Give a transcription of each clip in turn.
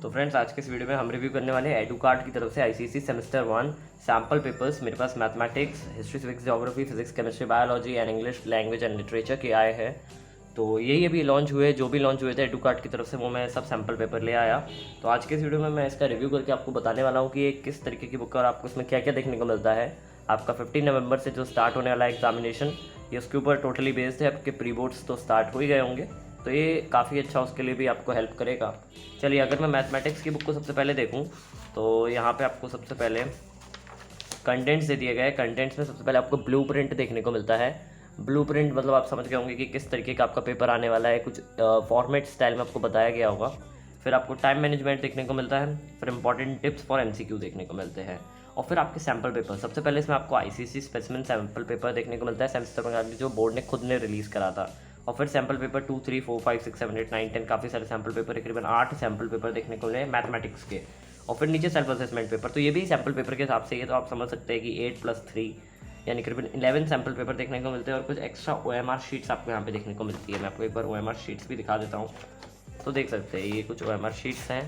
तो फ्रेंड्स, आज के इस वीडियो में हम रिव्यू करने वाले हैं एडुकार्ट की तरफ से आईसीएसई सेमेस्टर 1 सैम्पल पेपर्स। मेरे पास mathematics, history, civics, geography, physics, chemistry, biology and English language and literature के आए हैं। तो यही अभी लॉन्च हुए, जो भी लॉन्च हुए थे एडुकार्ट की तरफ से, वो मैं सब सैम्पल पेपर ले आया। तो आज के इस वीडियो में मैं इसका रिव्यू करके आपको बताने वाला हूँ कि ये किस तरीके की बुक है और आपको इसमें क्या क्या देखने को मिलता है। आपका 15 नवंबर से जो स्टार्ट होने वाला एग्जामिनेशन, ये उसके ऊपर टोटली बेस्ड है। आपके प्री बोर्ड्स तो स्टार्ट हो ही गए होंगे, तो ये काफ़ी अच्छा उसके लिए भी आपको हेल्प करेगा। चलिए, अगर मैं मैथमेटिक्स की बुक को सबसे पहले देखूं तो यहाँ पे आपको सबसे पहले कंटेंट्स दे दिए गए। कंटेंट्स में सबसे पहले आपको ब्लूप्रिंट देखने को मिलता है। ब्लूप्रिंट मतलब आप समझ गए होंगे कि किस तरीके का आपका पेपर आने वाला है, कुछ फॉर्मेट स्टाइल में आपको बताया गया होगा। फिर आपको टाइम मैनेजमेंट देखने को मिलता है। फिर इंपॉर्टेंट टिप्स फॉर एमसीक्यू देखने को मिलते हैं। और फिर आपके सैम्पल पेपर, सबसे पहले इसमें आपको आईसीएसई स्पेसिमेन सैम्पल पेपर देखने को मिलता है सेमेस्टर जो बोर्ड ने खुद ने रिलीज़ करा था। और फिर सैम्पल पेपर 2, 3, 4, 5, 6, 7, 8, 9, 10 काफ़ी सारे सैम्पल पेपर, तकरीबन 8 सैम्पल पेपर देखने को मिले मैथमेटिक्स के। और फिर नीचे सेल्फ असेसमेंट पेपर, तो ये भी सैम्पल पेपर के हिसाब से ये तो आप समझ सकते हैं कि 8+3 यानी करीबन 11 सैम्पल पेपर देखने को मिलते हैं। और कुछ एक्स्ट्रा OMR शीट्स आपको यहाँ पे देखने को मिलती है। मैं आपको एक बार OMR शीट्स भी दिखा देता हूँ, तो देख सकते हैं ये कुछ OMR शीट्स हैं।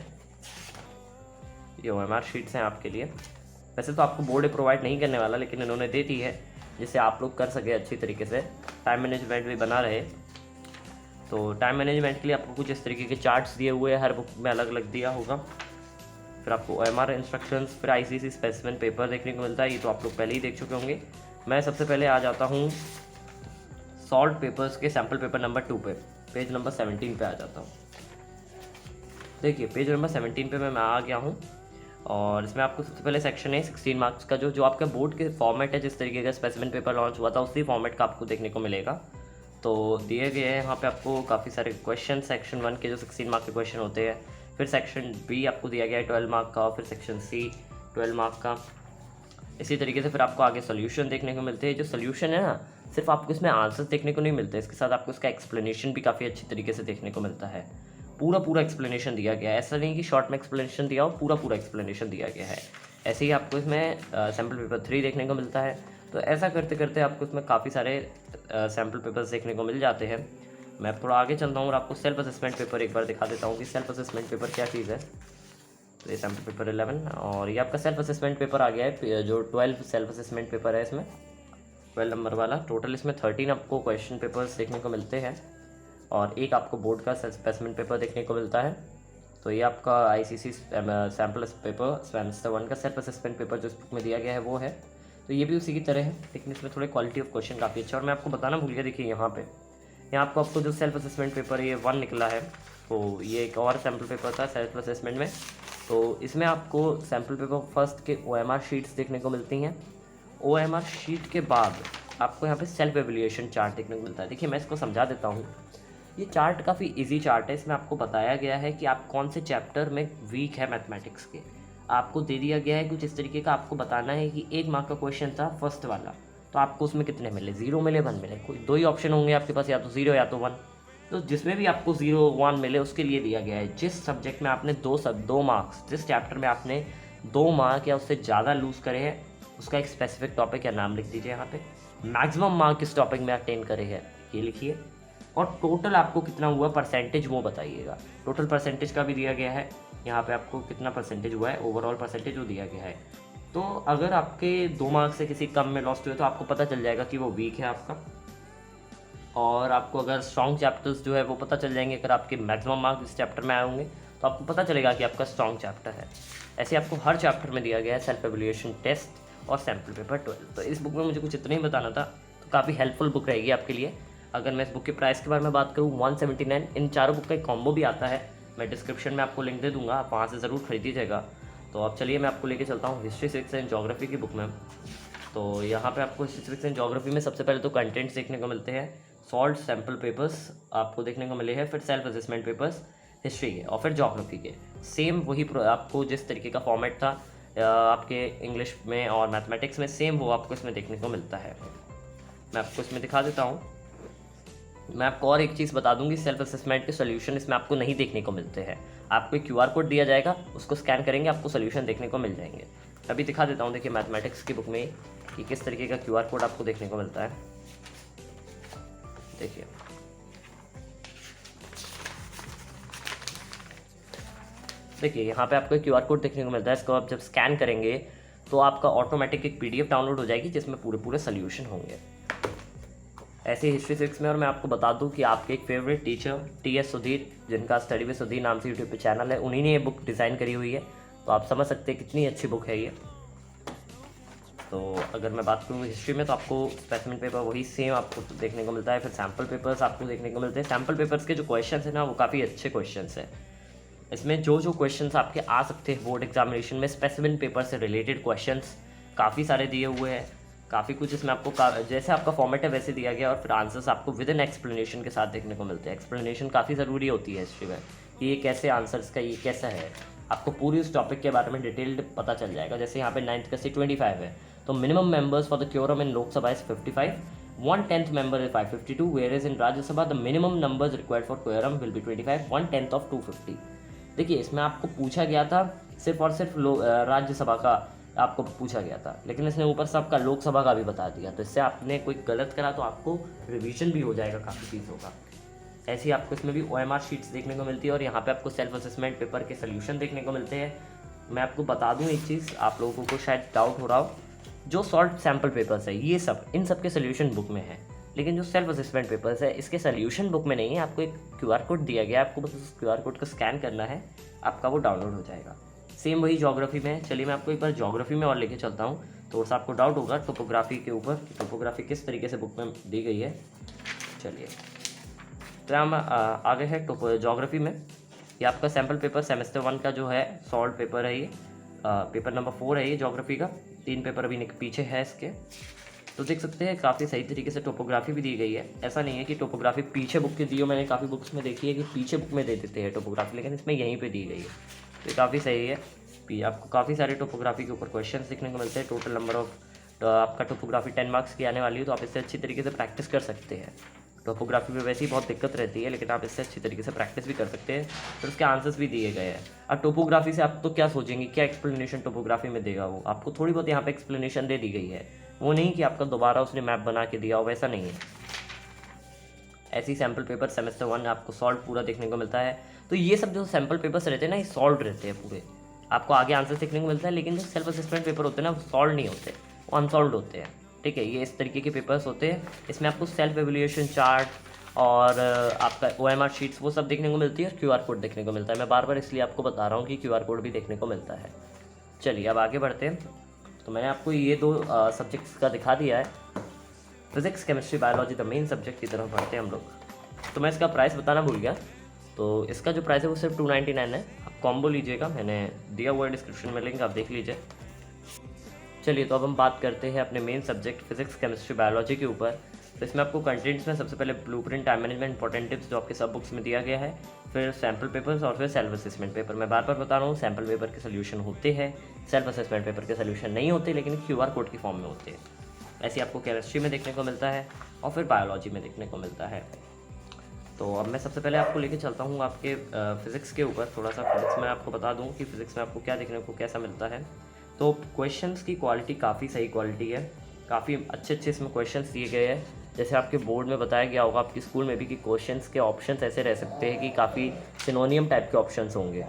ये OMR शीट्स हैं आपके लिए। वैसे तो आपको बोर्ड प्रोवाइड नहीं करने वाला, लेकिन इन्होंने दे दी है जिससे आप लोग कर सके अच्छी तरीके से, टाइम मैनेजमेंट भी बना रहे। तो टाइम मैनेजमेंट के लिए आपको कुछ इस तरीके के चार्ट्स दिए हुए हैं, हर बुक में अलग अलग दिया होगा। फिर आपको OMR इंस्ट्रक्शंस, फिर आईसीएसई स्पेसिमेन पेपर देखने को मिलता है। ये तो आप लोग पहले ही देख चुके होंगे। मैं सबसे पहले आ जाता हूँ सॉल्ट पेपर्स के सैम्पल पेपर नंबर 2 पे, पेज नंबर 17 पे आ जाता हूँ। देखिए, पेज नंबर 17 पे मैं आ गया हूँ। और इसमें आपको सबसे पहले सेक्शन है 16 मार्क्स का, जो आपका बोर्ड के फॉर्मेट है, जिस तरीके का स्पेसिमेन पेपर लॉन्च हुआ था उसी फॉर्मेट का आपको देखने को मिलेगा। तो दिए गए हैं यहाँ पे आपको काफ़ी सारे क्वेश्चन। सेक्शन 1 के जो 16 मार्क के क्वेश्चन होते हैं, फिर सेक्शन B आपको दिया गया है 12 मार्क का, और फिर सेक्शन C 12 मार्क का। इसी तरीके से फिर आपको आगे सोल्यूशन देखने को मिलते हैं। जो सोल्यूशन है ना, सिर्फ आपको इसमें आंसर्स देखने को नहीं मिलते, इसके साथ आपको इसका एक्सप्लेनेशन भी काफ़ी अच्छी तरीके से देखने को मिलता है। पूरा एक्सप्लेनेशन दिया गया है, ऐसा नहीं कि शॉर्ट में एक्सप्लेनेशन दिया हो, पूरा एक्सप्लेनेशन दिया गया है। ऐसे ही आपको इसमें सैम्पल पेपर 3 देखने को मिलता है। तो ऐसा करते करते आपको इसमें काफ़ी सारे सैम्पल पेपर्स देखने को मिल जाते हैं। मैं थोड़ा आगे चलता हूँ और आपको सेल्फ असेसमेंट पेपर एक बार दिखा देता हूँ कि सेल्फ असेसमेंट पेपर क्या चीज़ है। तो ये सैम्पल पेपर 11 और ये आपका सेल्फ असेसमेंट पेपर आ गया है, जो 12 सेल्फ असेसमेंट पेपर है इसमें, 12 नंबर वाला। टोटल इसमें 13 आपको क्वेश्चन पेपर्स देखने को मिलते हैं और एक आपको बोर्ड का स्पेसिमेन पेपर देखने को मिलता है। तो ये आपका आईसीएसई सैम्पल पेपर सेमेस्टर 1 का सेल्फ असेसमेंट पेपर जो इस बुक में दिया गया है वो है। तो ये भी उसी की तरह है, लेकिन इसमें थोड़े क्वालिटी ऑफ क्वेश्चन काफ़ी अच्छा। और मैं आपको बताना भूल गया, देखिए यहाँ आपको जो सेल्फ असेसमेंट पेपर ये 1 निकला है, तो ये एक और सैम्पल पेपर था सेल्फ असेसमेंट में। तो इसमें आपको सैम्पल पेपर फर्स्ट के OMR शीट्स देखने को मिलती हैं। OMR शीट के बाद आपको यहाँ पे सेल्फ एवल्यूएशन चार्ट देखने को मिलता है। देखिए, मैं इसको समझा देता हूँ। ये चार्ट काफ़ी इजी चार्ट है। इसमें आपको बताया गया है कि आप कौन से चैप्टर में वीक है मैथमेटिक्स के। आपको दे दिया गया है कुछ इस तरीके का, आपको बताना है कि 1 मार्क का क्वेश्चन था फर्स्ट वाला, तो आपको उसमें कितने मिले, 0 मिले, 1 मिले। कोई 2 ही ऑप्शन होंगे आपके पास, या तो 0 या तो 1। तो जिसमें भी आपको 0, 1 मिले उसके लिए दिया गया है। जिस सब्जेक्ट में आपने 2 मार्क्स, जिस चैप्टर में आपने 2 मार्क या उससे ज़्यादा लूज़ करे हैं, उसका एक स्पेसिफिक टॉपिक या नाम लिख दीजिए यहाँ पे। मैक्सिमम मार्क किस टॉपिक में अटेन करे हैं ये लिखिए, और टोटल आपको कितना हुआ परसेंटेज वो बताइएगा। टोटल परसेंटेज का भी दिया गया है यहाँ पे, आपको कितना परसेंटेज हुआ है, ओवरऑल परसेंटेज वो दिया गया है। तो अगर आपके 2 मार्क्स से किसी कम में लॉस्ट हुए तो आपको पता चल जाएगा कि वो वीक है आपका। और आपको अगर स्ट्रॉन्ग चैप्टर्स जो है वो पता चल जाएंगे। अगर आपके मैक्सिमम मार्क्स इस चैप्टर में आए होंगे तो आपको पता चलेगा कि आपका स्ट्रॉन्ग चैप्टर है। ऐसे आपको हर चैप्टर में दिया गया है सेल्फ एवल्यूएशन टेस्ट और सैम्पल पेपर 12। तो इस बुक में मुझे कुछ इतना ही बताना था, तो काफ़ी हेल्पफुल बुक रहेगी आपके लिए। अगर मैं इस बुक के प्राइस के बारे में बात करूँ, 179। इन चारों बुक का एक कॉम्बो भी आता है, मैं डिस्क्रिप्शन में आपको लिंक दे दूँगा, आप वहाँ से ज़रूर खरीदिएगा। तो अब चलिए मैं आपको लेके चलता हूँ हिस्ट्री, सिविक्स एंड ज्योग्राफी की बुक में। तो यहाँ पे आपको हिस्ट्री, सिविक्स एंड ज्योग्राफी में सबसे पहले तो कंटेंट्स देखने को मिलते हैं। सॉल्ट सैम्पल पेपर्स आपको देखने को मिले हैं, फिर सेल्फ असेसमेंट पेपर्स हिस्ट्री के, और फिर ज्योग्राफी के। सेम वही आपको जिस तरीके का फॉर्मेट था आपके इंग्लिश में और मैथमेटिक्स में, सेम वो आपको इसमें देखने को मिलता है। मैं आपको इसमें दिखा देता हूँ। मैं आपको और एक चीज़ बता दूंगी, सेल्फ असेसमेंट के सोल्यूशन इसमें आपको नहीं देखने को मिलते हैं। आपको एक QR कोड दिया जाएगा, उसको स्कैन करेंगे, आपको सोल्यूशन देखने को मिल जाएंगे। अभी दिखा देता हूँ, देखिए मैथमेटिक्स की बुक में कि किस तरीके का QR कोड आपको देखने को मिलता है। देखिए, देखिए यहाँ पे आपको QR कोड देखने को मिलता है, इसको आप जब स्कैन करेंगे तो आपका ऑटोमेटिक एक PDF डाउनलोड हो जाएगी जिसमें पूरे सोल्यूशन होंगे। ऐसे हिस्ट्री 6 में। और मैं आपको बता दूं कि आपके एक फेवरेट टीचर TS सुधीर, जिनका स्टडी विद सुधीर नाम से यूट्यूब पे चैनल है, उन्हीं ने ये बुक डिज़ाइन करी हुई है। तो आप समझ सकते हैं कितनी अच्छी बुक है ये। तो अगर मैं बात करूँ हिस्ट्री में तो आपको स्पेसिमेन पेपर वही सेम आपको देखने को मिलता है। फिर सैम्पल पेपर्स आपको देखने को मिलते हैं। सैम्पल पेपर्स के जो क्वेश्चन है ना वो काफ़ी अच्छे क्वेश्चन हैं। इसमें जो क्वेश्चंस आपके आ सकते हैं बोर्ड एग्जामिनेशन में स्पेसिमेन पेपर से रिलेटेड क्वेश्चंस काफ़ी सारे दिए हुए हैं। काफ़ी कुछ इसमें आपको जैसे आपका फॉर्मेट है वैसे दिया गया, और फिर आंसर्स आपको विद इन एक्सप्लेनेशन के साथ देखने को मिलते हैं। एक्सप्लेनेशन काफ़ी ज़रूरी होती है हिस्ट्री में कि ये कैसे आंसर्स का ये कैसा है, आपको पूरी उस टॉपिक के बारे में डिटेल्ड पता चल जाएगा। जैसे यहाँ पे 9th का से 25 है, तो minimum members for the quorum in Lok Sabha is 55, 1/10 member is 552, whereas in Rajya Sabha the minimum numbers required for quorum will be 25, 1/10 of 250। देखिए इसमें आपको पूछा गया था सिर्फ और सिर्फ राज्यसभा का आपको पूछा गया था, लेकिन इसने ऊपर सबका लोकसभा का भी बता दिया। तो इससे आपने कोई गलत करा तो आपको रिवीजन भी हो जाएगा काफ़ी चीज़ों का। ऐसे ही आपको इसमें भी OMR शीट्स देखने को मिलती है, और यहाँ पे आपको सेल्फ असेसमेंट पेपर के सोल्यूशन देखने को मिलते हैं। मैं आपको बता दूँ एक चीज़, आप लोगों को शायद डाउट हो रहा हो, जो सॉल्व सैम्पल पेपर्स है ये सब इन सब के सोल्यूशन बुक में है, लेकिन जो सेल्फ असेसमेंट पेपर्स है इसके सोल्यूशन बुक में नहीं है। आपको एक QR कोड दिया गया है, आपको बस उस QR कोड को स्कैन करना है, आपका वो डाउनलोड हो जाएगा। सेम वही ज्योग्राफी में है। चलिए मैं आपको एक बार ज्योग्राफी में और लेके चलता हूँ। थोड़ा सा आपको डाउट होगा टोपोग्राफी के ऊपर, टोपोग्राफी किस तरीके से बुक में दी गई है। चलिए तो हम आगे है ज्योग्राफी में। ये आपका सैम्पल पेपर सेमेस्टर 1 का जो है सॉल्व पेपर है, ये पेपर नंबर 4 है ये ज्योग्राफी का। 3 पेपर अभी पीछे है इसके। तो देख सकते हैं काफ़ी सही तरीके से टोपोग्राफी भी दी गई है। ऐसा नहीं है कि टोपोग्राफी पीछे बुक के दी हो, मैंने काफ़ी बुक्स में देखी है कि पीछे बुक में दे देते हैं टोपोग्राफी, लेकिन इसमें यहीं पे दी गई है। तो काफ़ी सही है। आपको काफ़ी सारे टोपोग्राफी के ऊपर क्वेश्चन देखने को मिलते हैं। टोटल नंबर ऑफ आपका टोपोग्राफी 10 मार्क्स की आने वाली है, तो आप इससे अच्छी तरीके से प्रैक्टिस कर सकते हैं। टोपोग्राफी में वैसे ही बहुत दिक्कत रहती है, लेकिन आप इससे अच्छी तरीके से प्रैक्टिस भी कर सकते हैं। फिर उसके आंसर्स भी दिए गए हैं। अब टोपोग्राफी से आप तो क्या सोचेंगे, क्या एक्सप्लेनेशन टोपोग्राफी में देगा वो, आपको थोड़ी बहुत यहाँ पे एक्सप्लेनेशन दे दी गई है, वो नहीं कि आपका दोबारा उसने मैप बना के दिया हो, वैसा नहीं है। ऐसी सैम्पल पेपर सेमेस्टर 1 आपको सॉल्व पूरा देखने को मिलता है। तो ये सब जो सैम्पल पेपर्स रहते हैं ना, ये सॉल्व रहते हैं पूरे, आपको आगे आंसर देखने को मिलता है। लेकिन जो सेल्फ असेसमेंट पेपर होते हैं ना, वो सॉल्व नहीं होते, वो अनसॉल्व होते हैं। ठीक है, ये इस तरीके के पेपर्स होते हैं। इसमें आपको सेल्फ एवेल्यूएशन चार्ट और आपका OMR शीट्स वो सब देखने को मिलती है, और QR कोड देखने को मिलता है। मैं बार बार इसलिए आपको बता रहा हूँ कि QR कोड भी देखने को मिलता है। चलिए अब आगे बढ़ते हैं। तो मैंने आपको ये 2 सब्जेक्ट्स का दिखा दिया है, physics chemistry biology, the main subject की तरफ बढ़ते हैं हम लोग। तो मैं इसका प्राइस बताना भूल गया। तो इसका जो प्राइस है वो सिर्फ 299 है। आप कॉम्बो लीजिएगा, मैंने दिया हुआ है डिस्क्रिप्शन में लिंक, आप देख लीजिए। चलिए तो अब हम बात करते हैं अपने main subject physics chemistry biology के ऊपर। तो इसमें आपको कंटेंट्स में सबसे पहले blueprint, time management, important tips जो आपके सब बुक्स में दिया गया है, फिर सैम्पल पेपर्स और फिर सेल्फ असेसमेंट पेपर। मैं बार बार बता रहा हूँ, सैम्पल पेपर के सोल्यूशन होते हैं, सेल्फ असेसमेंट पेपर के सोल्यूशन नहीं होते, लेकिन QR कोड की फॉर्म में होते हैं। ऐसे आपको केमिस्ट्री में देखने को मिलता है और फिर बायोलॉजी में देखने को मिलता है। तो अब मैं सबसे पहले आपको लेके चलता हूँ आपके फिज़िक्स के ऊपर। थोड़ा सा फिज़िक्स में आपको बता दूँ कि फिज़िक्स में आपको क्या देखने को कैसा मिलता है। तो क्वेश्चंस की क्वालिटी काफ़ी सही क्वालिटी है, काफ़ी अच्छे इसमें क्वेश्चंस दिए गए हैं। जैसे आपके बोर्ड में बताया गया होगा, आपकी स्कूल में भी, कि क्वेश्चंस के ऑप्शंस ऐसे रह सकते हैं कि काफ़ी सिनोनियम टाइप के ऑप्शंस होंगे।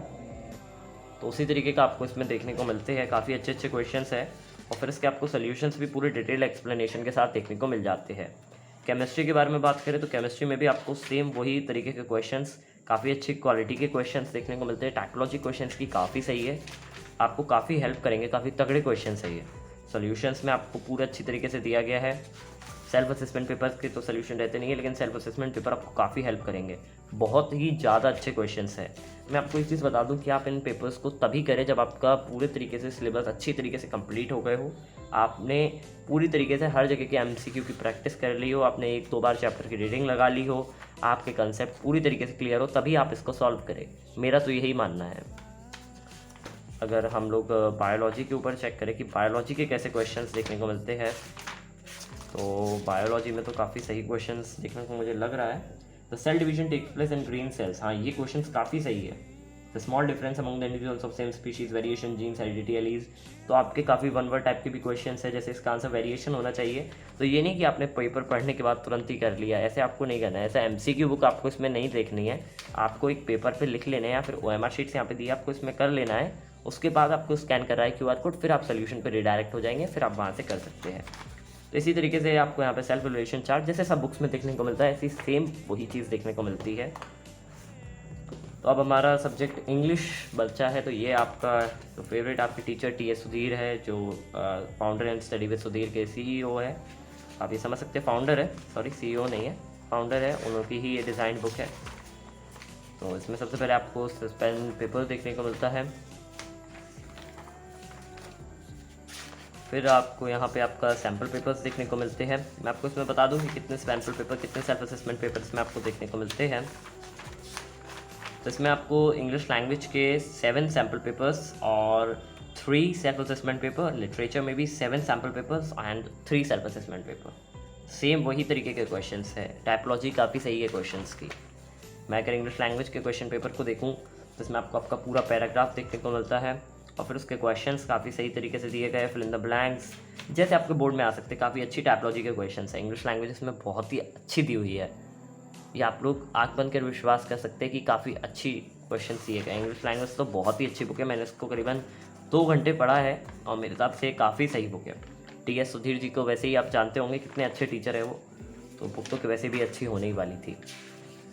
तो उसी तरीके का आपको इसमें देखने को मिलते हैं। काफ़ी अच्छे क्वेश्चंस हैं, और फिर इसके आपको सोल्यूशंस भी पूरे डिटेल एक्सप्लेनेशन के साथ देखने को मिल जाते हैं। केमिस्ट्री के बारे में बात करें तो केमिस्ट्री में भी आपको सेम वही तरीके के क्वेश्चंस, काफ़ी अच्छी क्वालिटी के क्वेश्चंस देखने को मिलते हैं। टैक्नोलॉजी क्वेश्चंस की काफ़ी सही है, आपको काफ़ी हेल्प करेंगे, काफ़ी तगड़े क्वेश्चंस है ये। सॉल्यूशंस में आपको पूरे अच्छी तरीके से दिया गया है। सेल्फ असेसमेंट पेपर के तो सोल्यूशन रहते नहीं है, लेकिन सेल्फ असेसमेंट पेपर आपको काफ़ी हेल्प करेंगे। बहुत ही ज़्यादा अच्छे क्वेश्चंस हैं। मैं आपको एक चीज़ बता दूं कि आप इन पेपर्स को तभी करें जब आपका पूरे तरीके से सिलेबस अच्छी तरीके से कंप्लीट हो गए हो, आपने पूरी तरीके से हर जगह के MCQ की प्रैक्टिस कर ली हो, आपने 1-2 बार चैप्टर की रीडिंग लगा ली हो, आपके कंसेप्ट पूरी तरीके से क्लियर हो, तभी आप इसको सॉल्व करें। मेरा तो यही मानना है। अगर हम लोग बायोलॉजी के ऊपर चेक करें कि बायोलॉजी के कैसे क्वेश्चंस देखने को मिलते हैं, तो बायोलॉजी में तो काफ़ी सही क्वेश्चंस देखने को मुझे लग रहा है। The cell division takes place in green cells, हाँ ये क्वेश्चंस काफ़ी सही है। The small difference among the individuals of same species, variation, genes, heredity, alleles. तो आपके काफ़ी वन वर्ड टाइप के भी क्वेश्चन है, जैसे इसका आंसर वेरिएशन होना चाहिए। तो ये नहीं कि आपने पेपर पढ़ने के बाद तुरंत ही कर लिया, ऐसे आपको नहीं करना है। ऐसा MCQ बुक आपको इसमें नहीं देखनी है, आपको एक पेपर पे लिख लेना है या फिर OMR शीट से यहाँ पे दिया आपको इसमें कर लेना है। उसके बाद आपको स्कैन कर रहा है QR कोड, फिर आप सोल्यूशन पे रिडायरेक्ट हो जाएंगे, फिर आप वहाँ से कर सकते हैं। तो इसी तरीके से आपको यहाँ पे सेल्फ इवैल्यूएशन चार्ट जैसे सब बुक्स में देखने को मिलता है, ऐसी सेम वही चीज़ देखने को मिलती है। तो अब हमारा सब्जेक्ट इंग्लिश बचा है। तो ये आपका तो फेवरेट आपके टीचर TS सुधीर है, जो founder and study with Sudhir के CEO है। आप ये समझ सकते हैं, फाउंडर है, सॉरी CEO नहीं है, फाउंडर है, उनकी ही ये डिज़ाइन बुक है। तो इसमें सबसे पहले आपको पेन पेपर देखने को मिलता है, फिर आपको यहाँ पे आपका सैम्पल पेपर्स देखने को मिलते हैं। मैं आपको इसमें बता दूँ कि कितने सैम्पल पेपर, कितने सेल्फ असेसमेंट पेपर इसमें आपको देखने को मिलते हैं। तो इसमें आपको इंग्लिश लैंग्वेज के 7 सैम्पल पेपर्स और 3 सेल्फ असेसमेंट पेपर, लिटरेचर में भी 7 sample papers and 3 self assessment paper. Same वही तरीके के क्वेश्चंस है, टाइपोलॉजी काफ़ी सही है क्वेश्चंस की। मैं अगर इंग्लिश लैंग्वेज के क्वेश्चन पेपर को देखूँ तो इसमें आपको आपका पूरा पैराग्राफ देखने को मिलता है और फिर उसके क्वेश्चंस काफ़ी सही तरीके से दिए गए, फिल इन द ब्लैंक्स जैसे आपके बोर्ड में आ सकते हैं। काफ़ी अच्छी टाइपोलॉजी के क्वेश्चंस है, इंग्लिश लैंग्वेज इसमें बहुत ही अच्छी दी हुई है। ये आप लोग आँख बंद कर विश्वास कर सकते हैं कि काफ़ी अच्छी क्वेश्चन दिए गए। इंग्लिश लैंग्वेज तो बहुत ही अच्छी बुक है, मैंने इसको करीबन 2 घंटे पढ़ा है और मेरे हिसाब से काफ़ी सही बुक है। TS सुधीर जी को वैसे ही आप जानते होंगे कितने अच्छे टीचर है वो, तो बुक तो वैसे भी अच्छी होने ही वाली थी।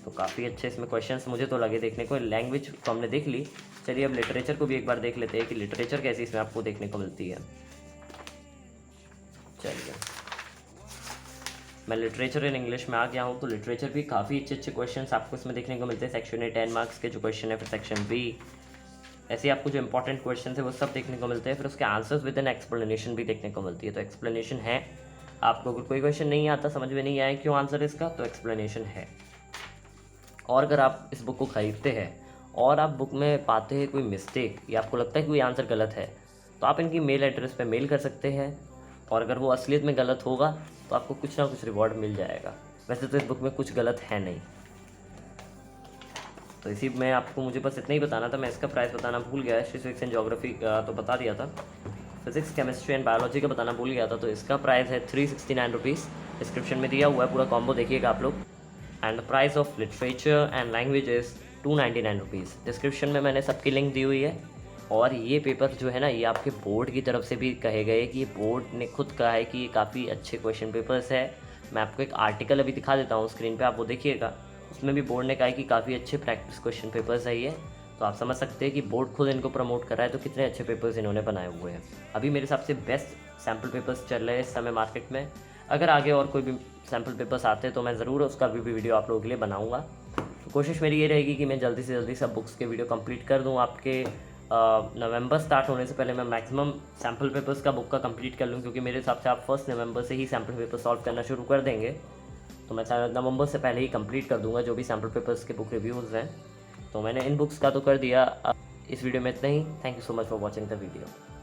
तो काफ़ी अच्छे इसमें क्वेश्चंस मुझे तो लगे देखने को। लैंग्वेज तो हमने देख ली, चलिए अब लिटरेचर को भी एक बार देख लेते हैं कि लिटरेचर कैसी इसमें आपको देखने को मिलती है। चलिए मैं लिटरेचर इन इंग्लिश में आ गया हूँ। तो लिटरेचर भी काफ़ी अच्छे क्वेश्चंस आपको इसमें देखने को मिलते हैं। सेक्शन A 10 मार्क्स के जो क्वेश्चन है, फिर सेक्शन B ऐसे आपको जो इंपॉर्टेंट क्वेश्चन है वो सब देखने को मिलते हैं। फिर उसके आंसर्स विद एन एक्सप्लेनेशन भी देखने को मिलती है। तो एक्सप्लेनेशन है, आपको अगर कोई क्वेश्चन नहीं आता, समझ में नहीं आए क्यों आंसर इसका, तो एक्सप्लेनेशन है। और अगर आप इस बुक को ख़रीदते हैं और आप बुक में पाते हैं कोई मिस्टेक या आपको लगता है कि कोई आंसर गलत है, तो आप इनकी मेल एड्रेस पे मेल कर सकते हैं और अगर वो असलियत में गलत होगा तो आपको कुछ ना कुछ रिवॉर्ड मिल जाएगा। वैसे तो इस बुक में कुछ गलत है नहीं। तो इसी में आपको मुझे बस इतना ही बताना था। मैं इसका प्राइस बताना भूल गया, हिस्ट्री फिजिक्स एंड ज्योग्राफी का तो बता दिया था, फिजिक्स केमिस्ट्री एंड बायोलॉजी का बताना भूल गया था। तो इसका प्राइस है 369 रुपीज़, डिस्क्रिप्शन में दिया हुआ है, पूरा कॉम्बो देखिएगा आप लोग। And the price of literature and language is 299 rupees, description में मैंने सबकी लिंक दी हुई है। और ये पेपर जो है ना, ये आपके बोर्ड की तरफ से भी कहे गए कि ये बोर्ड ने खुद कहा है कि ये काफ़ी अच्छे क्वेश्चन पेपर्स है। मैं आपको एक आर्टिकल अभी दिखा देता हूँ स्क्रीन पे, आप वो देखिएगा। उसमें भी बोर्ड ने कहा है कि काफ़ी अच्छे प्रैक्टिस क्वेश्चन पेपर्स है ये। तो आप समझ सकते हैं कि बोर्ड खुद इनको प्रमोट कर रहा है, तो कितने अच्छे पेपर्स इन्होंने बनाए हुए हैं। अभी मेरे हिसाब से बेस्ट सैम्पल पेपर्स चल रहे हैं इस समय मार्केट में। अगर आगे और कोई भी सैम्पल पेपर्स आते हैं तो मैं ज़रूर उसका भी वीडियो आप लोगों के लिए बनाऊँगा। तो कोशिश मेरी ये रहेगी कि मैं जल्दी से जल्दी सब बुक्स के वीडियो कंप्लीट कर दूँ। आपके नवंबर स्टार्ट होने से पहले मैं मैक्सिमम सैम्पल पेपर्स का बुक का कंप्लीट कर लूँ, क्योंकि मेरे हिसाब से आप 1 नवंबर से ही सैम्पल पेपर सॉल्व करना शुरू कर देंगे। तो मैं नवंबर से पहले ही कंप्लीट कर दूंगा जो भी सैम्पल पेपर्स के बुक रिव्यूज़ हैं। तो मैंने इन बुक्स का तो कर दिया। इस वीडियो में इतना ही। Thank you so much for watching the video.